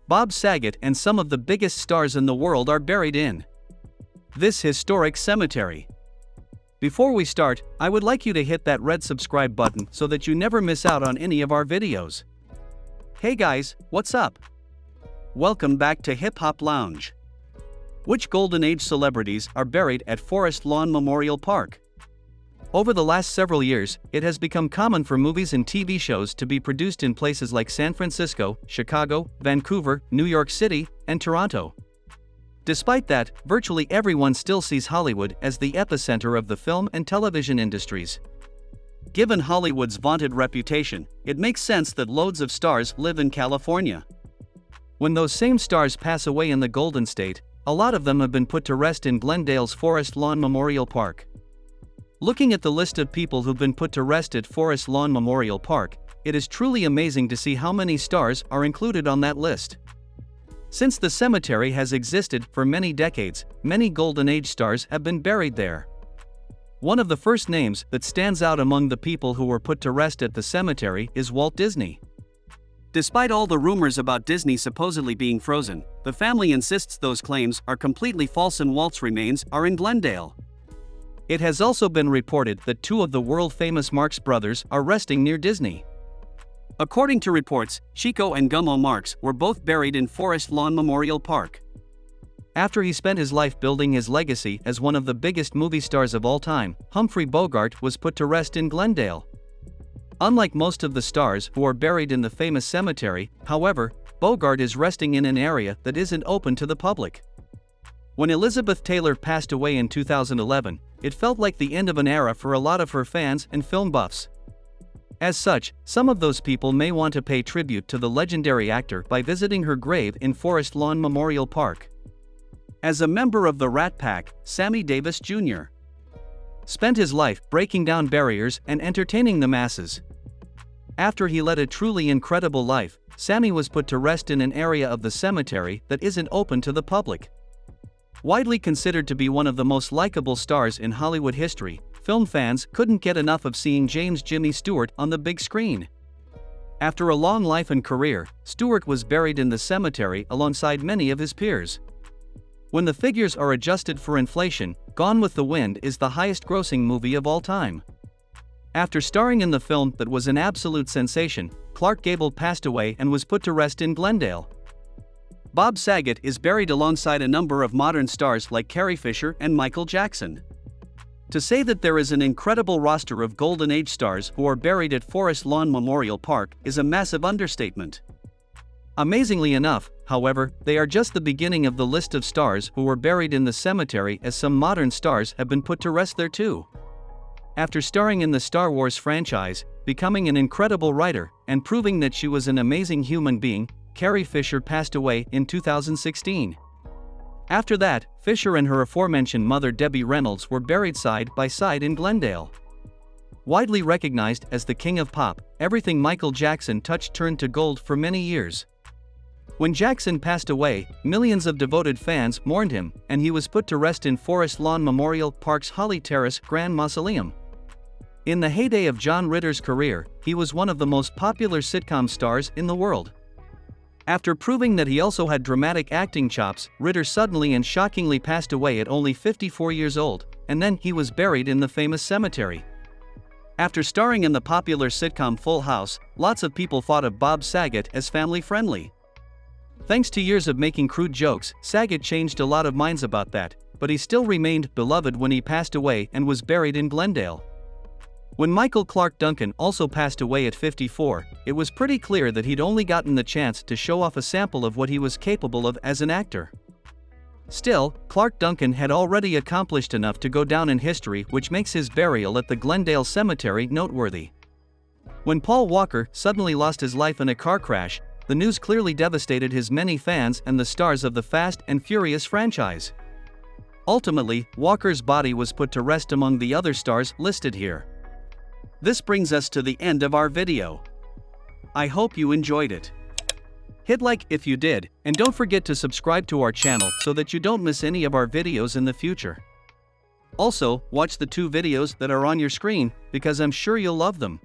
Bob Saget and some of the biggest stars in the world are buried in this historic cemetery. Before we start, I would like you to hit that red subscribe button so that you never miss out on any of our videos. Hey guys, what's up? Welcome back to HipHop Lounge. Which Golden Age celebrities are buried at Forest Lawn Memorial Park? Over the last several years, it has become common for movies and TV shows to be produced in places like San Francisco, Chicago, Vancouver, New York City, and Toronto. Despite that, virtually everyone still sees Hollywood as the epicenter of the film and television industries. Given Hollywood's vaunted reputation, it makes sense that loads of stars live in California. When those same stars pass away in the Golden State, a lot of them have been put to rest in Glendale's Forest Lawn Memorial Park. Looking at the list of people who've been put to rest at Forest Lawn Memorial Park, it is truly amazing to see how many stars are included on that list. Since the cemetery has existed for many decades, many Golden Age stars have been buried there. One of the first names that stands out among the people who were put to rest at the cemetery is Walt Disney. Despite all the rumors about Disney supposedly being frozen, the family insists those claims are completely false and Walt's remains are in Glendale. It has also been reported that two of the world-famous Marx brothers are resting near Disney. According to reports, Chico and Gummo Marx were both buried in Forest Lawn Memorial Park. After he spent his life building his legacy as one of the biggest movie stars of all time, Humphrey Bogart was put to rest in Glendale. Unlike most of the stars who are buried in the famous cemetery, however, Bogart is resting in an area that isn't open to the public. When Elizabeth Taylor passed away in 2011, it felt like the end of an era for a lot of her fans and film buffs. As such, some of those people may want to pay tribute to the legendary actor by visiting her grave in Forest Lawn Memorial Park. As a member of the Rat Pack, Sammy Davis Jr. spent his life breaking down barriers and entertaining the masses. After he led a truly incredible life, Sammy was put to rest in an area of the cemetery that isn't open to the public. Widely considered to be one of the most likable stars in Hollywood history, film fans couldn't get enough of seeing James "Jimmy" Stewart on the big screen. After a long life and career, Stewart was buried in the cemetery alongside many of his peers. When the figures are adjusted for inflation, Gone with the Wind is the highest-grossing movie of all time. After starring in the film that was an absolute sensation, Clark Gable passed away and was put to rest in Glendale. Bob Saget is buried alongside a number of modern stars like Carrie Fisher and Michael Jackson. To say that there is an incredible roster of Golden Age stars who are buried at Forest Lawn Memorial Park is a massive understatement. Amazingly enough, however, they are just the beginning of the list of stars who were buried in the cemetery, as some modern stars have been put to rest there too. After starring in the Star Wars franchise, becoming an incredible writer, and proving that she was an amazing human being, Carrie Fisher passed away in 2016. After that, Fisher and her aforementioned mother Debbie Reynolds were buried side by side in Glendale. Widely recognized as the king of pop, everything Michael Jackson touched turned to gold for many years. When Jackson passed away, millions of devoted fans mourned him, and he was put to rest in Forest Lawn Memorial Park's Holly Terrace Grand Mausoleum. In the heyday of John Ritter's career, he was one of the most popular sitcom stars in the world. After proving that he also had dramatic acting chops, Ritter suddenly and shockingly passed away at only 54 years old, and then he was buried in the famous cemetery. After starring in the popular sitcom Full House, lots of people thought of Bob Saget as family-friendly. Thanks to years of making crude jokes, Saget changed a lot of minds about that, but he still remained beloved when he passed away and was buried in Glendale. When Michael Clarke Duncan also passed away at 54, it was pretty clear that he'd only gotten the chance to show off a sample of what he was capable of as an actor. Still, Clarke Duncan had already accomplished enough to go down in history, which makes his burial at the Glendale Cemetery noteworthy. When Paul Walker suddenly lost his life in a car crash, the news clearly devastated his many fans and the stars of the Fast and Furious franchise. Ultimately, Walker's body was put to rest among the other stars listed here. This brings us to the end of our video. I hope you enjoyed it. Hit like if you did, and don't forget to subscribe to our channel so that you don't miss any of our videos in the future. Also, watch the 2 videos that are on your screen, because I'm sure you'll love them.